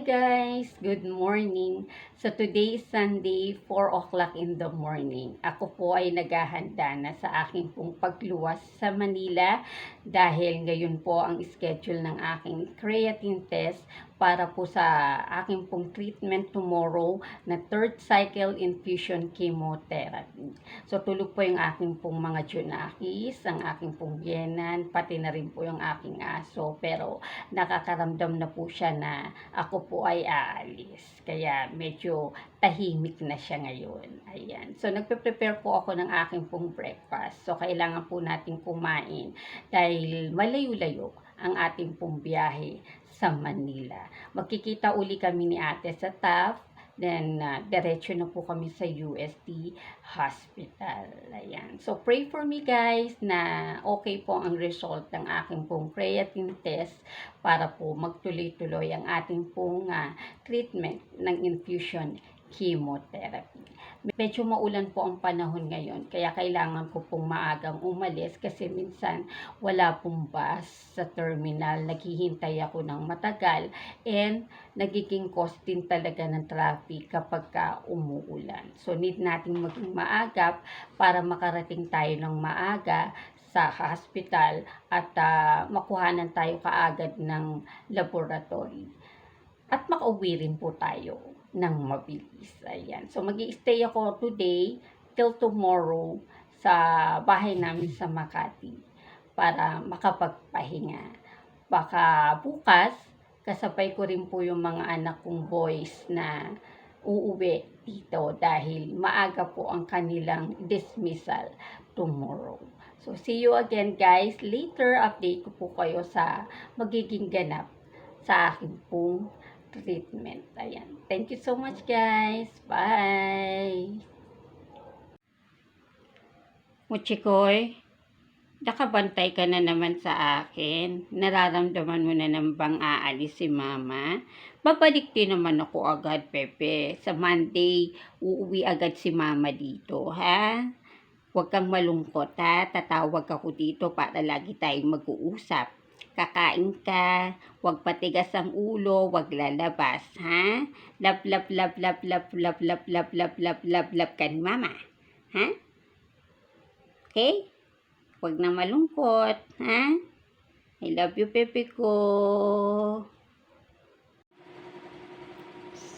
guys! Good morning! So today is Sunday, 4 o'clock in the morning. Ako po ay naghahanda na sa aking pong pagluwas sa Manila dahil ngayon po ang schedule ng aking creatine test para po sa aking pong treatment tomorrow na third cycle infusion chemotherapy. So tulog po yung aking pong mga junakis, ang aking pong biyenan, pati na rin po yung aking aso. Pero nakakaramdam na po siya na ako po ay aalis. Kaya medyo tahimik na siya ngayon. Ayan. So nagpe-prepare po ako ng aking pong breakfast. So kailangan po natin kumain dahil malayo-layo ang ating pong biyahe sa Manila. Magkikita uli kami ni ate sa Taft. Then, diretso na po kami sa UST Hospital. Ayan. So, pray for me guys na okay po ang result ng aking pong creatine test para po magtuloy-tuloy ang ating pong treatment ng infusion chemotherapy. Medyo maulan po ang panahon ngayon, kaya kailangan ko pong maagang umalis kasi minsan wala pong bus sa terminal, naghihintay ako ng matagal, and nagiging cost din talaga ng traffic kapag umuulan. So need nating maging maagap para makarating tayo ng maaga sa hospital at makuhanan tayo kaagad ng laboratory. At makauwi rin po tayo ng mabilis. Ayan. So, mag-i-stay ako today till tomorrow sa bahay namin sa Makati para makapagpahinga. Baka bukas, kasabay ko rin po yung mga anak kong boys na uuwi dito dahil maaga po ang kanilang dismissal tomorrow. So, see you again guys. Later, update ko po kayo sa magiging ganap sa aking pong treatment. Ayan. Thank you so much guys. Bye! Muchikoy, nakabantay ka na naman sa akin. Nararamdaman mo na nang bang aalis si mama? Babalik din naman ako agad, Pepe. Sa Monday, uuwi agad si mama dito, ha? Huwag kang malungkot, ha? Tatawag ako dito para lagi tayong mag-uusap. Kakain ka, huwag patigas ang ulo, huwag lalabas, ha? Love, love, love, love, love, love, love, love, love, love, love, love ka ni mama, ha? Okay? Huwag na malungkot, ha? I love you, Pepe ko.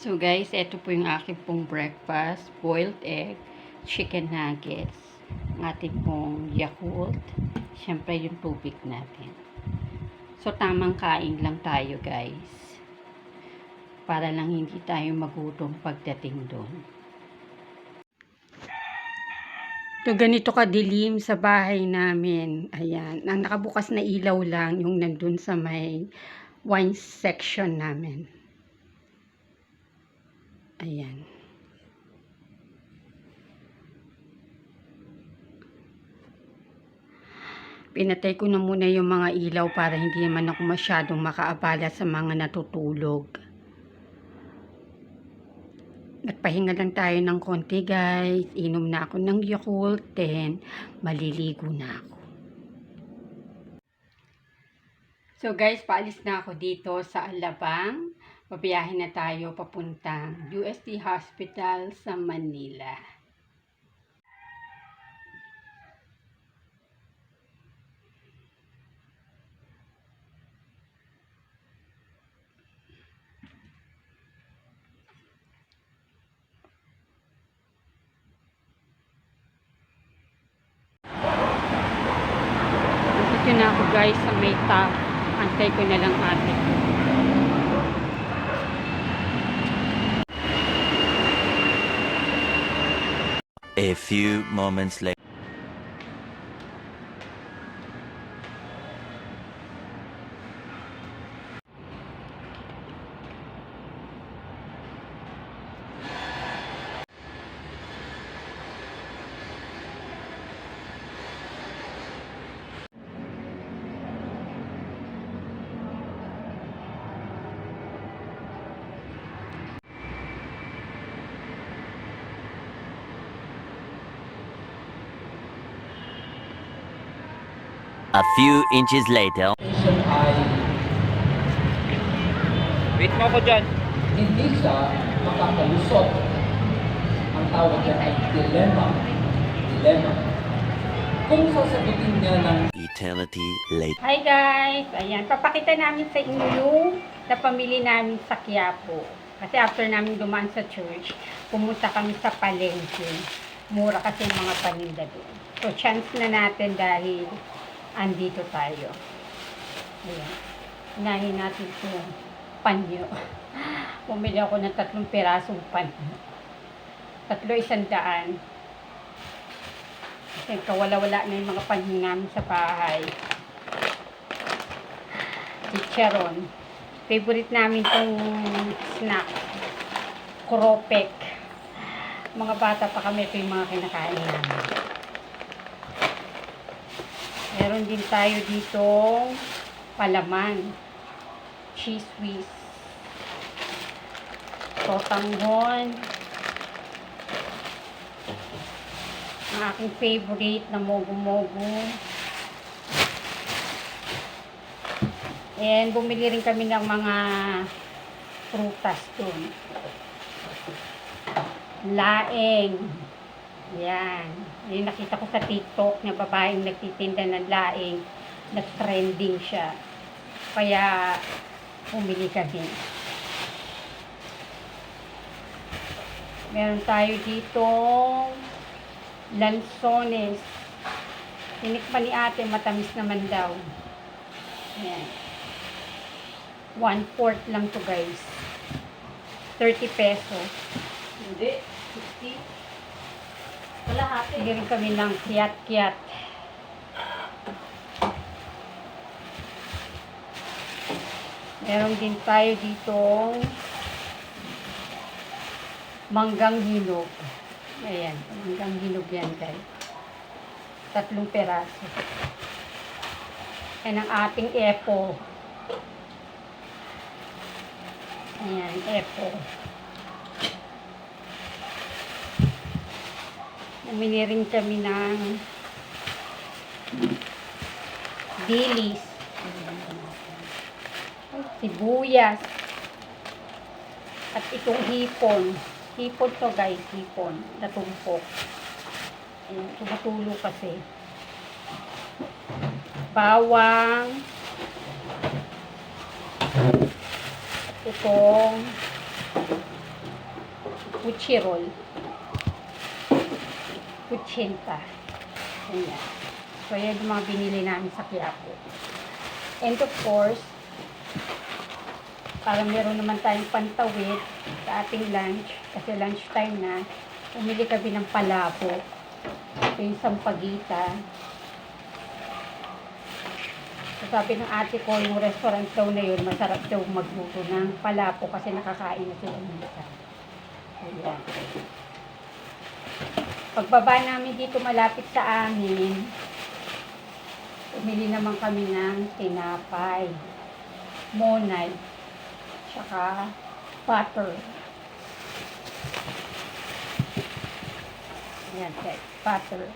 So guys, ito po yung aking pong breakfast, boiled egg, chicken nuggets, ang ating pong Yakult, syempre yung tubig natin. So, tamang kain lang tayo, guys. Para lang hindi tayo magutom pagdating doon. So, ganito kadilim sa bahay namin. Ayan. Ang nakabukas na ilaw lang yung nandun sa may wine section namin. Ayan. Pinatay ko na muna yung mga ilaw para hindi naman ako masyadong makaabala sa mga natutulog. Nagpahinga lang tayo ng konti guys. Inom na ako ng Yakult, then maliligo na ako. So guys, paalis na ako dito sa Alabang. Pabiyahin na tayo papuntang UST Hospital sa Manila. Dito na ako guys sa may Taft. Antay ko na lang ate ko. A few moments later. A few inches later. Wait mo ako dyan. hindi siya makakalusot. Ang tawag niya ay dilemma. Dilemma. Kung sasagutin niya ng eternity later. Hi guys! Ayan, papakita namin sa inyo yung napamili namin sa Quiapo. Kasi after namin dumaan sa church, pumunta kami sa palengke. Mura kasi yung mga paninda doon. So, chance na natin dahil andito tayo. Ayan. Unahin natin itong panyo. Bumili ako ng 3 pirasong panyo. 3, 100. Kasi kawala-wala na yung mga panyo namin sa bahay. Chicharon. Favorite namin itong snack. Kropek. Mga bata pa kami, ito yung mga kinakain namin. Meron din tayo dito palaman. Cheese whiz. Totanghon. Ang aking favorite na mogo-mogo. And bumili rin kami ng mga prutas dun. Laing. Yan. Yung nakita ko sa TikTok na babaeng nagtitinda ng laing. Nag-trending siya. Kaya bumili kami. Meron tayo dito lansones. Tinikman ni ate, matamis naman daw. Ayan. 1/4 lang to guys. 30 pesos. Hindi. 60. Kalahati. Bili rin kami ng kiyat-kiyat. Meron din tayo dito manggang hinog. Ayan, manggang hinog yan guys. 3 peraso. Ayan ang ating apple. Ayan, apple. Bumili rin kami ng dilis. Sibuyas. At itong hipon. Hipon to guys, hipon. Natumpok. Ayan, tumatulo kasi. Bawang. Itong kutsirol. Kutsinta. Ayan. So, yan yung mga binili namin sa Quiapo. And of course, para meron naman tayong pantawid sa ating lunch, kasi lunch time na, umili kami ng palabo. Ito yung sampagita. So, sabi ng ate ko, yung restaurant daw na yun, masarap daw magluto ng palabo kasi nakakain na sila minsan. Ayan. Pagbaba namin dito malapit sa amin, umili naman kami ng tinapay, monay, tsaka butter. Ayan guys, butter.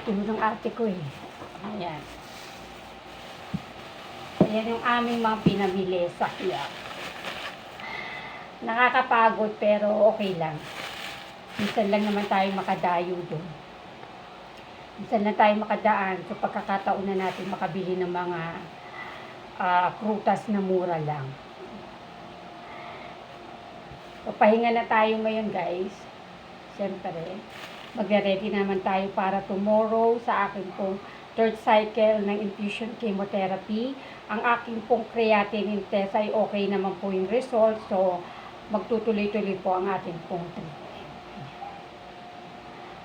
Tulo ng ate ko eh. Ayan. Ayan yung aming mga pinamili sa Quiapo. Nakakapagod pero okay lang. Minsan lang naman tayo makadayo doon. Minsan lang tayo makadaan. So pagkakataon na natin makabili ng mga prutas na mura lang. So pahinga na tayo ngayon guys. Siyempre, magre-ready naman tayo para tomorrow sa akin pong 3rd cycle ng infusion chemotherapy. Ang aking pong creatinine test ay okay naman po yung result. So magtutuloy-tuloy po ang ating pong treatment.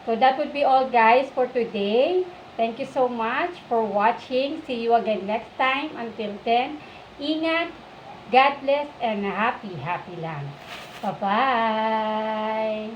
So that would be all guys for today. Thank you so much for watching. See you again next time. Until then, ingat, God bless, and happy lang. Bye-bye!